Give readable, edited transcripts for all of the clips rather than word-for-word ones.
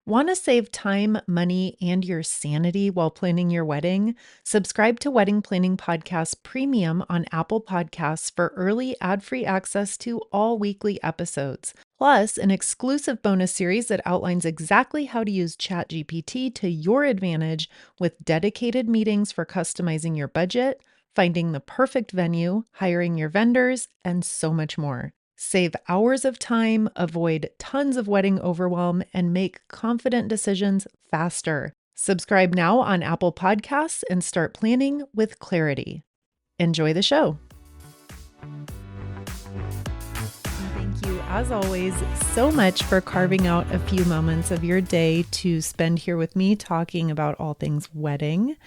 Want to save time, money, and your sanity while planning your wedding? Subscribe to Wedding Planning Podcast Premium on Apple Podcasts for early ad-free access to all weekly episodes, plus an exclusive bonus series that outlines exactly how to use ChatGPT to your advantage with dedicated meetings for customizing your budget, finding the perfect venue, hiring your vendors, and so much more. Save hours of time, avoid tons of wedding overwhelm, and make confident decisions faster. Subscribe now on Apple Podcasts and start planning with clarity. Enjoy the show. Thank you, as always, so much for carving out a few moments of your day to spend here with me talking about all things wedding.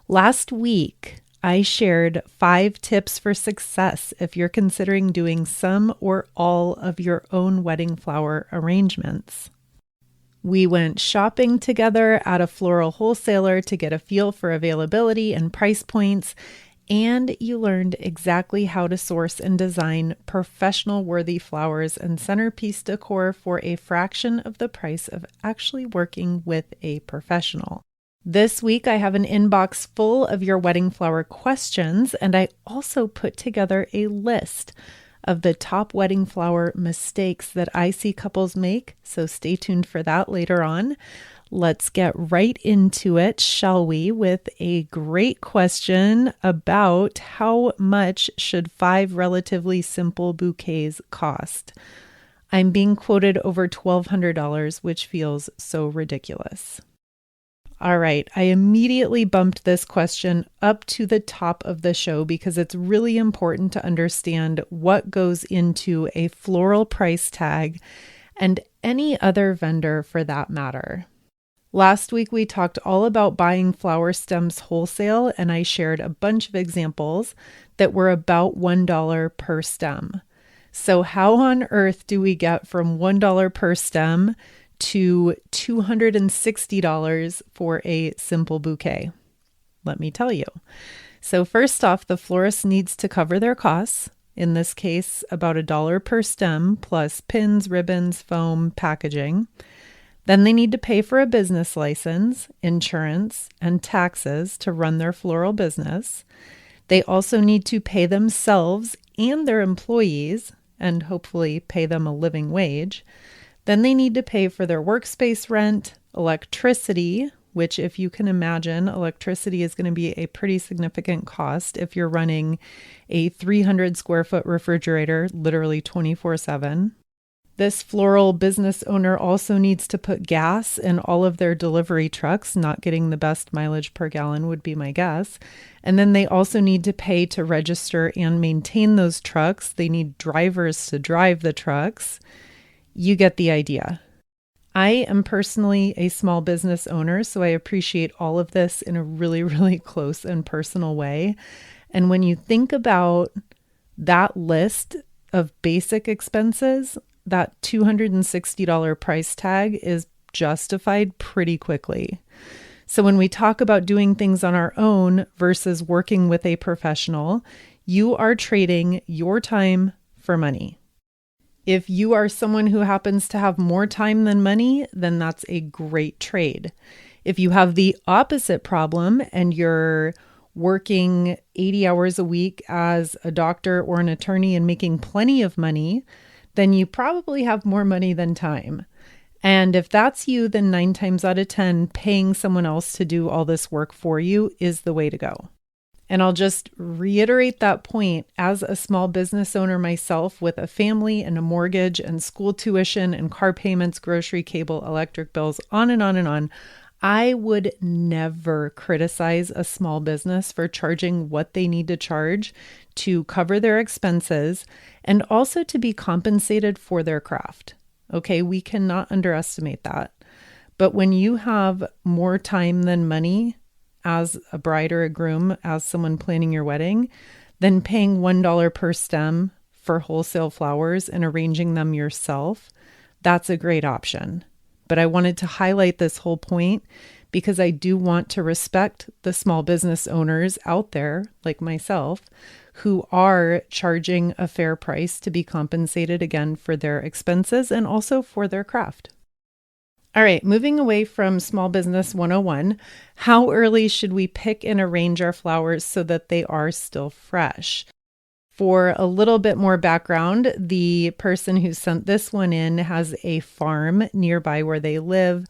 Last week, I shared 5 tips for success if you're considering doing some or all of your own wedding flower arrangements. We went shopping together at a floral wholesaler to get a feel for availability and price points, and you learned exactly how to source and design professional-worthy flowers and centerpiece decor for a fraction of the price of actually working with a professional. This week, I have an inbox full of your wedding flower questions, and I also put together a list of the top wedding flower mistakes that I see couples make, so stay tuned for that later on. Let's get right into it, shall we, with a great question about how much should 5 relatively simple bouquets cost? I'm being quoted over $1,200, which feels so ridiculous. All right, I immediately bumped this question up to the top of the show because it's really important to understand what goes into a floral price tag and any other vendor for that matter. Last week, we talked all about buying flower stems wholesale, and I shared a bunch of examples that were about $1 per stem. So how on earth do we get from $1 per stem to $260 for a simple bouquet? Let me tell you. So first off, the florist needs to cover their costs. In this case, about $1 per stem plus pins, ribbons, foam, packaging. Then they need to pay for a business license, insurance, and taxes to run their floral business. They also need to pay themselves and their employees, and hopefully pay them a living wage. Then they need to pay for their workspace rent, electricity, which if you can imagine, electricity is going to be a pretty significant cost if you're running a 300 square foot refrigerator, literally 24/7. This floral business owner also needs to put gas in all of their delivery trucks, not getting the best mileage per gallon would be my guess. And then they also need to pay to register and maintain those trucks. They need drivers to drive the trucks. You get the idea. I am personally a small business owner, so I appreciate all of this in a really, really close and personal way. And when you think about that list of basic expenses, that $260 price tag is justified pretty quickly. So when we talk about doing things on our own versus working with a professional, you are trading your time for money. If you are someone who happens to have more time than money, then that's a great trade. If you have the opposite problem and you're working 80 hours a week as a doctor or an attorney and making plenty of money, then you probably have more money than time. And if that's you, then 9 times out of 10, paying someone else to do all this work for you is the way to go. And I'll just reiterate that point. As a small business owner myself with a family and a mortgage and school tuition and car payments, grocery, cable, electric bills, on and on and on, I would never criticize a small business for charging what they need to charge to cover their expenses and also to be compensated for their craft. Okay, we cannot underestimate that. But when you have more time than money, as a bride or a groom, as someone planning your wedding, then paying $1 per stem for wholesale flowers and arranging them yourself, that's a great option. But I wanted to highlight this whole point because I do want to respect the small business owners out there, like myself, who are charging a fair price to be compensated again for their expenses and also for their craft. All right, moving away from Small Business 101, how early should we pick and arrange our flowers so that they are still fresh? For a little bit more background, the person who sent this one in has a farm nearby where they live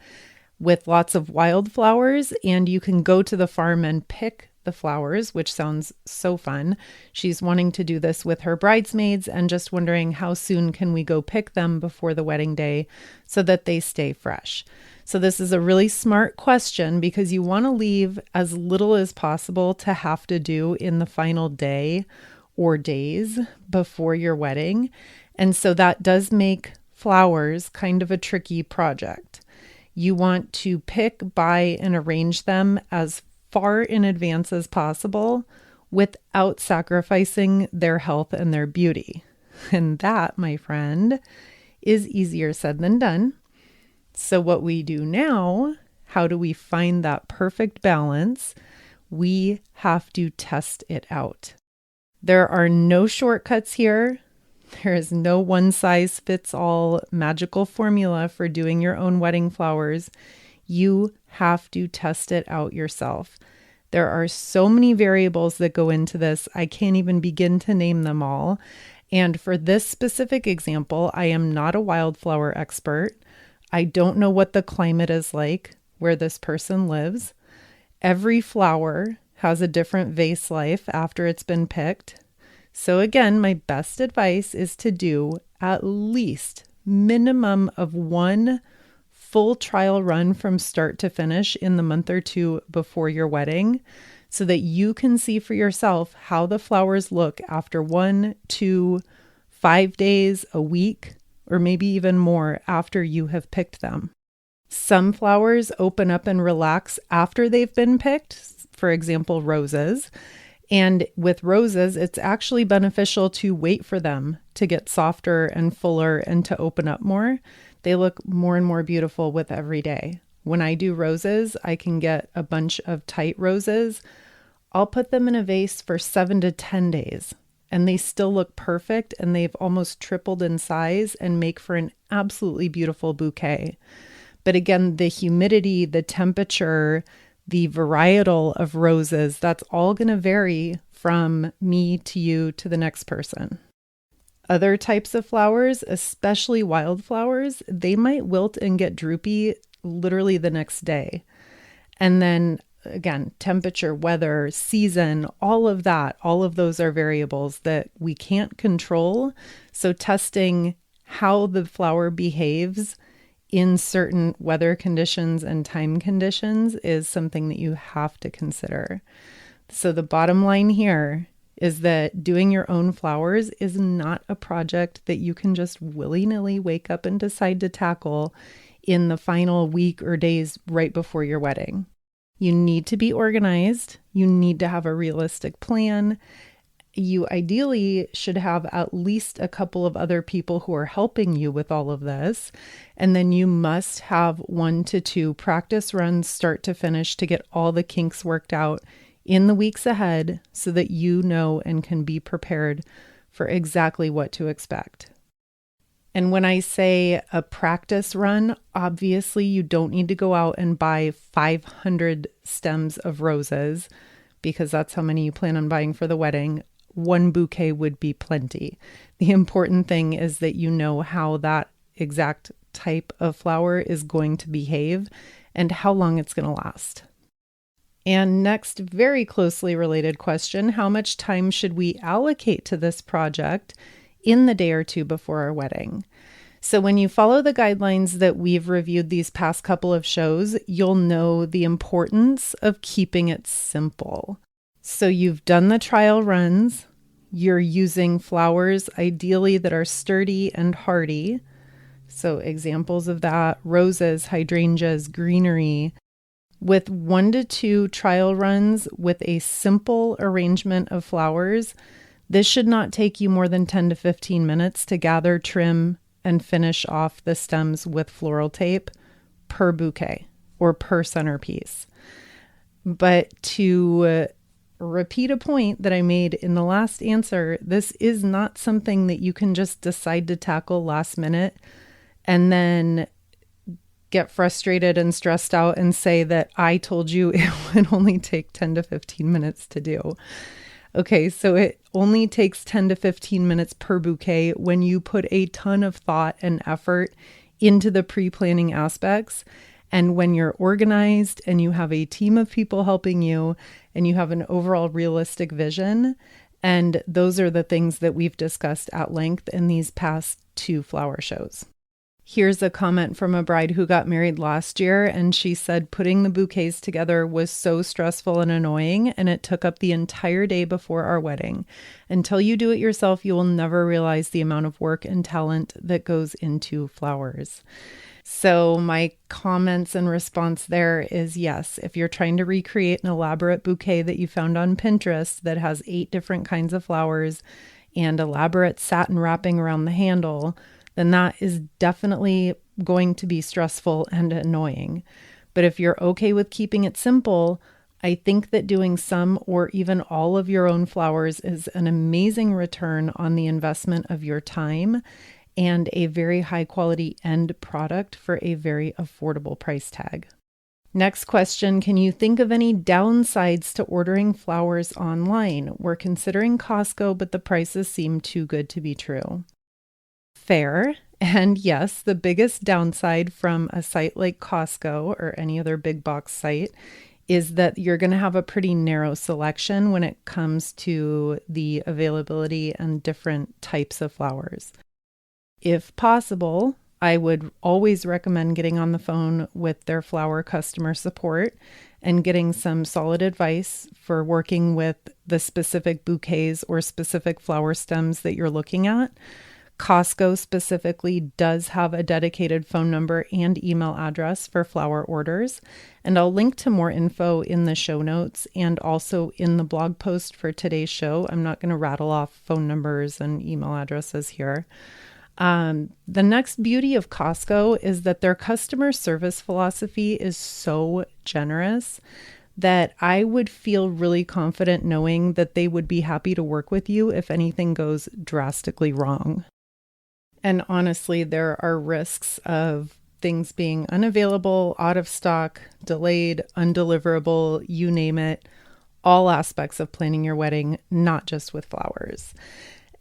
with lots of wildflowers, and you can go to the farm and pick the flowers, which sounds so fun. She's wanting to do this with her bridesmaids and just wondering how soon can we go pick them before the wedding day so that they stay fresh. So this is a really smart question because you want to leave as little as possible to have to do in the final day or days before your wedding. And so that does make flowers kind of a tricky project. You want to pick, buy, and arrange them as far in advance as possible without sacrificing their health and their beauty. And that, my friend, is easier said than done. So what we do now, how do we find that perfect balance? We have to test it out. There are no shortcuts here. There is no one-size-fits-all magical formula for doing your own wedding flowers. You have to test it out yourself. There are so many variables that go into this. I can't even begin to name them all. And for this specific example, I am not a wildflower expert. I don't know what the climate is like where this person lives. Every flower has a different vase life after it's been picked. So again, my best advice is to do at least minimum of one full trial run from start to finish in the month or two before your wedding so that you can see for yourself how the flowers look after 1, 2, 5 days, a week, or maybe even more after you have picked them. Some flowers open up and relax after they've been picked, for example, roses. And with roses, it's actually beneficial to wait for them to get softer and fuller and to open up more. They look more and more beautiful with every day. When I do roses, I can get a bunch of tight roses. I'll put them in a vase for 7 to 10 days, and they still look perfect, and they've almost tripled in size and make for an absolutely beautiful bouquet. But again, the humidity, the temperature, the varietal of roses, that's all going to vary from me to you to the next person. Other types of flowers, especially wildflowers, they might wilt and get droopy literally the next day. And then again, temperature, weather, season, all of that, all of those are variables that we can't control. So testing how the flower behaves in certain weather conditions and time conditions is something that you have to consider. So the bottom line here is that doing your own flowers is not a project that you can just willy-nilly wake up and decide to tackle in the final week or days right before your wedding. You need to be organized. You need to have a realistic plan. You ideally should have at least a couple of other people who are helping you with all of this. And then you must have 1 to 2 practice runs start to finish to get all the kinks worked out in the weeks ahead so that you know and can be prepared for exactly what to expect. And when I say a practice run, obviously you don't need to go out and buy 500 stems of roses because that's how many you plan on buying for the wedding. 1 bouquet would be plenty. The important thing is that you know how that exact type of flower is going to behave and how long it's going to last. And next, very closely related question, how much time should we allocate to this project in the day or two before our wedding? So when you follow the guidelines that we've reviewed these past couple of shows, you'll know the importance of keeping it simple. So you've done the trial runs, you're using flowers ideally that are sturdy and hardy. So examples of that, roses, hydrangeas, greenery. With 1 to 2 trial runs with a simple arrangement of flowers, this should not take you more than 10 to 15 minutes to gather, trim, and finish off the stems with floral tape per bouquet or per centerpiece. But to repeat a point that I made in the last answer, this is not something that you can just decide to tackle last minute and then get frustrated and stressed out and say that I told you it would only take 10 to 15 minutes to do. Okay, so it only takes 10 to 15 minutes per bouquet when you put a ton of thought and effort into the pre-planning aspects. And when you're organized and you have a team of people helping you and you have an overall realistic vision. And those are the things that we've discussed at length in these past 2 flower shows. Here's a comment from a bride who got married last year, and she said putting the bouquets together was so stressful and annoying, and it took up the entire day before our wedding. Until you do it yourself, you will never realize the amount of work and talent that goes into flowers. So my comments and response there is yes, if you're trying to recreate an elaborate bouquet that you found on Pinterest that has 8 different kinds of flowers and elaborate satin wrapping around the handle, then that is definitely going to be stressful and annoying. But if you're okay with keeping it simple, I think that doing some or even all of your own flowers is an amazing return on the investment of your time and a very high quality end product for a very affordable price tag. Next question, can you think of any downsides to ordering flowers online? We're considering Costco, but the prices seem too good to be true. Fair. And yes, the biggest downside from a site like Costco or any other big box site is that you're going to have a pretty narrow selection when it comes to the availability and different types of flowers. If possible, I would always recommend getting on the phone with their flower customer support and getting some solid advice for working with the specific bouquets or specific flower stems that you're looking at. Costco specifically does have a dedicated phone number and email address for flower orders, and I'll link to more info in the show notes and also in the blog post for today's show. I'm not going to rattle off phone numbers and email addresses here. The next beauty of Costco is that their customer service philosophy is so generous that I would feel really confident knowing that they would be happy to work with you if anything goes drastically wrong. And honestly, there are risks of things being unavailable, out of stock, delayed, undeliverable, you name it, all aspects of planning your wedding, not just with flowers.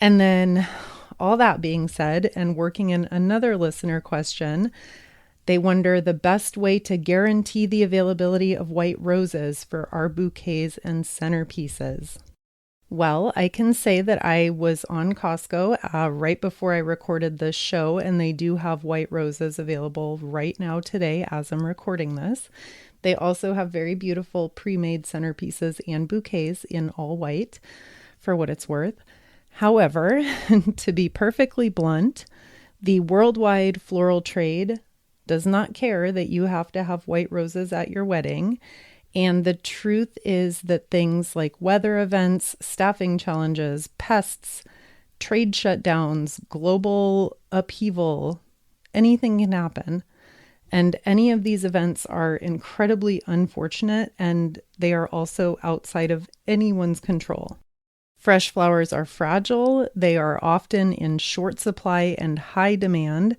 And then all that being said, and working in another listener question, they wonder the best way to guarantee the availability of white roses for our bouquets and centerpieces. Well, I can say that I was on Costco right before I recorded this show, and they do have white roses available right now today as I'm recording this. They also have very beautiful pre-made centerpieces and bouquets in all white, for what it's worth. However, to be perfectly blunt, the worldwide floral trade does not care that you have to have white roses at your wedding. And the truth is that things like weather events, staffing challenges, pests, trade shutdowns, global upheaval, anything can happen. And any of these events are incredibly unfortunate, and they are also outside of anyone's control. Fresh flowers are fragile, they are often in short supply and high demand,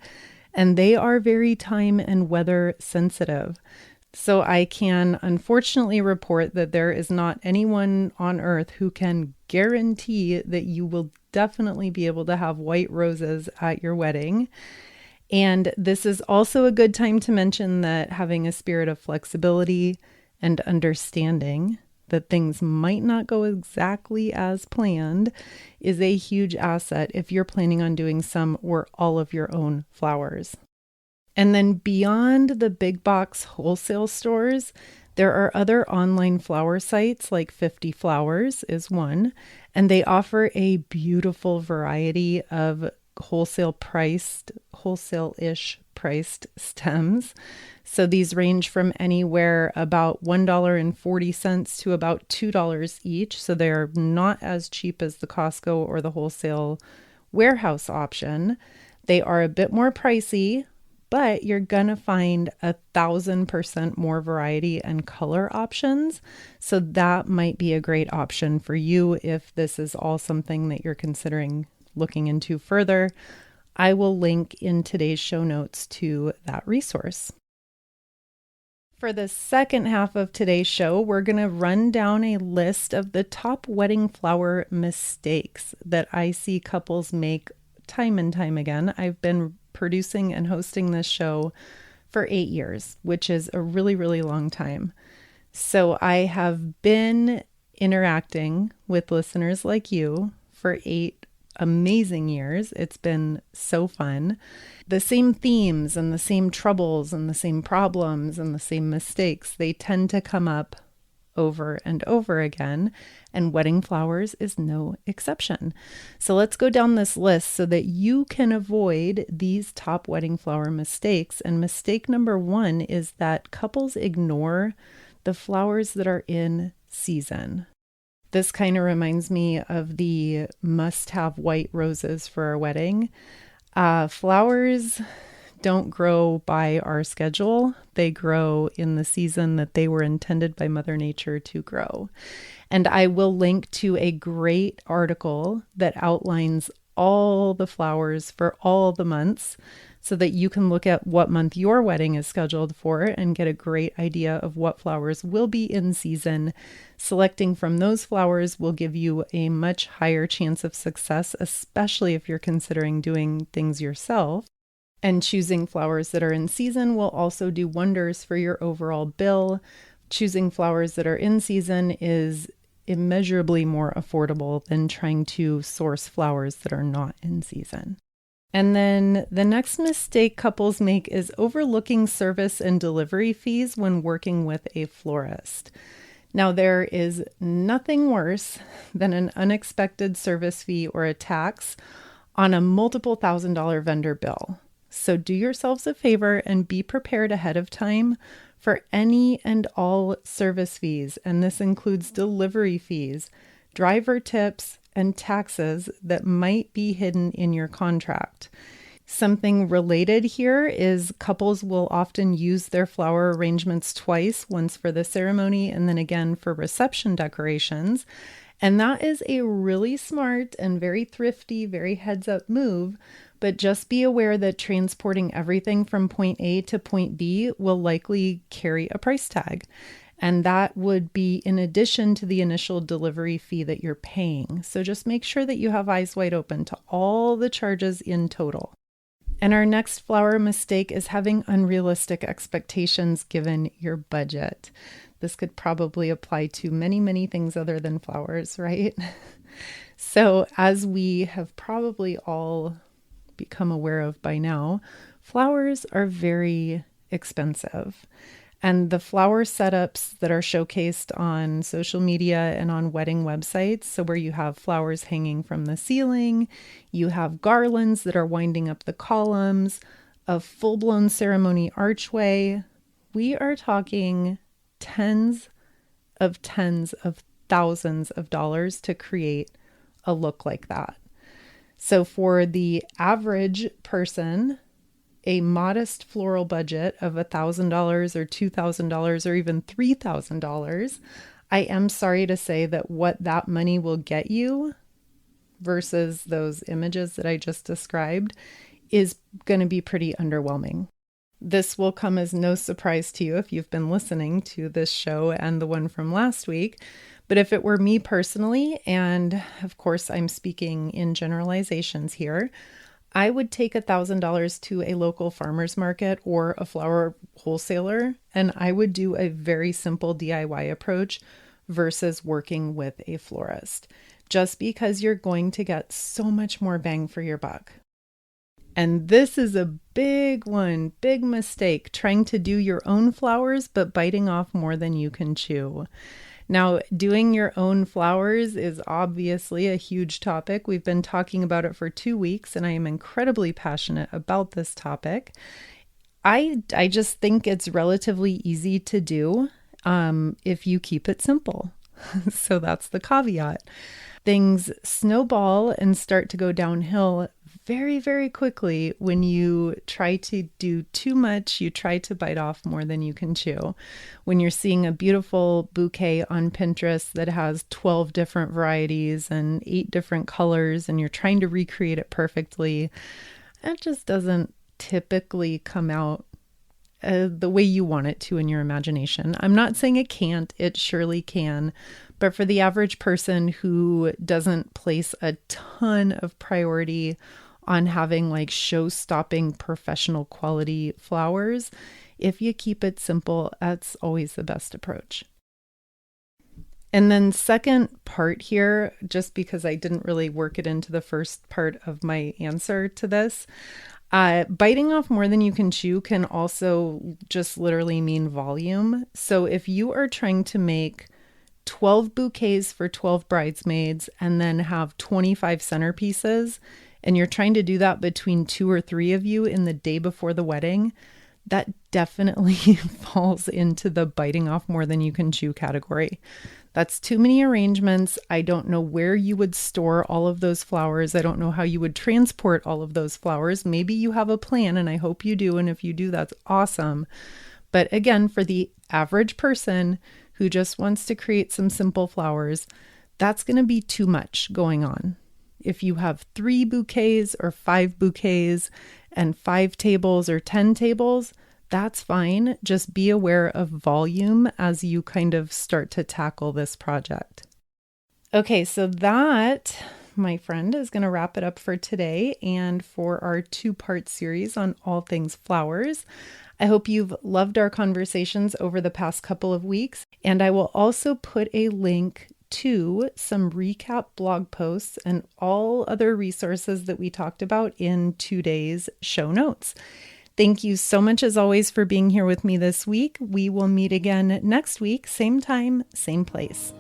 and they are very time and weather sensitive. So I can unfortunately report that there is not anyone on earth who can guarantee that you will definitely be able to have white roses at your wedding. And this is also a good time to mention that having a spirit of flexibility and understanding that things might not go exactly as planned is a huge asset if you're planning on doing some or all of your own flowers. And then beyond the big box wholesale stores, there are other online flower sites like 50 Flowers is one, and they offer a beautiful variety of wholesale-ish priced stems. So these range from anywhere about $1.40 to about $2 each. So they're not as cheap as the Costco or the wholesale warehouse option. They are a bit more pricey, but you're going to find 1,000% more variety and color options. So that might be a great option for you if this is all something that you're considering looking into further. I will link in today's show notes to that resource. For the second half of today's show, we're going to run down a list of the top wedding flower mistakes that I see couples make time and time again. I've been producing and hosting this show for 8 years, which is a really, really long time. So I have been interacting with listeners like you for 8 amazing years. It's been so fun. The same themes and the same troubles and the same problems and the same mistakes, they tend to come up over and over again, and wedding flowers is no exception. So let's go down this list so that you can avoid these top wedding flower mistakes. And mistake number 1 is that couples ignore the flowers that are in season. This kind of reminds me of the must-have white roses for our wedding. Flowers don't grow by our schedule. They grow in the season that they were intended by Mother Nature to grow. And I will link to a great article that outlines all the flowers for all the months so that you can look at what month your wedding is scheduled for and get a great idea of what flowers will be in season. Selecting from those flowers will give you a much higher chance of success, especially if you're considering doing things yourself. And choosing flowers that are in season will also do wonders for your overall bill. Choosing flowers that are in season is immeasurably more affordable than trying to source flowers that are not in season. And then the next mistake couples make is overlooking service and delivery fees when working with a florist. Now, there is nothing worse than an unexpected service fee or a tax on a multiple $1,000 vendor bill. So do yourselves a favor and be prepared ahead of time for any and all service fees. And this includes delivery fees, driver tips, and taxes that might be hidden in your contract. Something related here is couples will often use their flower arrangements twice, once for the ceremony and then again for reception decorations. And that is a really smart and very thrifty, very heads up move. But just be aware that transporting everything from point A to point B will likely carry a price tag. And that would be in addition to the initial delivery fee that you're paying. So just make sure that you have eyes wide open to all the charges in total. And our next flower mistake is having unrealistic expectations given your budget. This could probably apply to many, many things other than flowers, right? So as we have probably all become aware of by now, flowers are very expensive. And the flower setups that are showcased on social media and on wedding websites, so where you have flowers hanging from the ceiling, you have garlands that are winding up the columns, a full-blown ceremony archway, we are talking tens of thousands of dollars to create a look like that. So for the average person, a modest floral budget of $1,000 or $2,000 or even $3,000, I am sorry to say that what that money will get you versus those images that I just described is going to be pretty underwhelming. This will come as no surprise to you if you've been listening to this show and the one from last week. But if it were me personally, and of course I'm speaking in generalizations here, I would take $1,000 to a local farmer's market or a flower wholesaler, and I would do a very simple DIY approach versus working with a florist, just because you're going to get so much more bang for your buck. And this is a big one, big mistake, trying to do your own flowers, but biting off more than you can chew. Now, doing your own flowers is obviously a huge topic. We've been talking about it for 2 weeks, and I am incredibly passionate about this topic. I just think it's relatively easy to do if you keep it simple. So that's the caveat. Things snowball and start to go downhill very, very quickly when you try to do too much. You try to bite off more than you can chew. When you're seeing a beautiful bouquet on Pinterest that has 12 different varieties and 8 different colors, and you're trying to recreate it perfectly, it just doesn't typically come out the way you want it to in your imagination. I'm not saying it can't, it surely can. But for the average person who doesn't place a ton of priority on having like show-stopping professional quality flowers, if you keep it simple, that's always the best approach. And then second part here, just because I didn't really work it into the first part of my answer to this, biting off more than you can chew can also just literally mean volume. So if you are trying to make 12 bouquets for 12 bridesmaids and then have 25 centerpieces, and you're trying to do that between 2 or 3 of you in the day before the wedding, that definitely falls into the biting off more than you can chew category. That's too many arrangements. I don't know where you would store all of those flowers. I don't know how you would transport all of those flowers. Maybe you have a plan, and I hope you do. And if you do, that's awesome. But again, for the average person who just wants to create some simple flowers, that's going to be too much going on. If you have 3 bouquets or 5 bouquets and 5 tables or 10 tables, that's fine. Just be aware of volume as you kind of start to tackle this project. Okay, so that, my friend, is going to wrap it up for today and for our 2-part series on all things flowers. I hope you've loved our conversations over the past couple of weeks, and I will also put a link to some recap blog posts and all other resources that we talked about in today's show notes. Thank you so much, as always, for being here with me this week. We will meet again next week, same time, same place.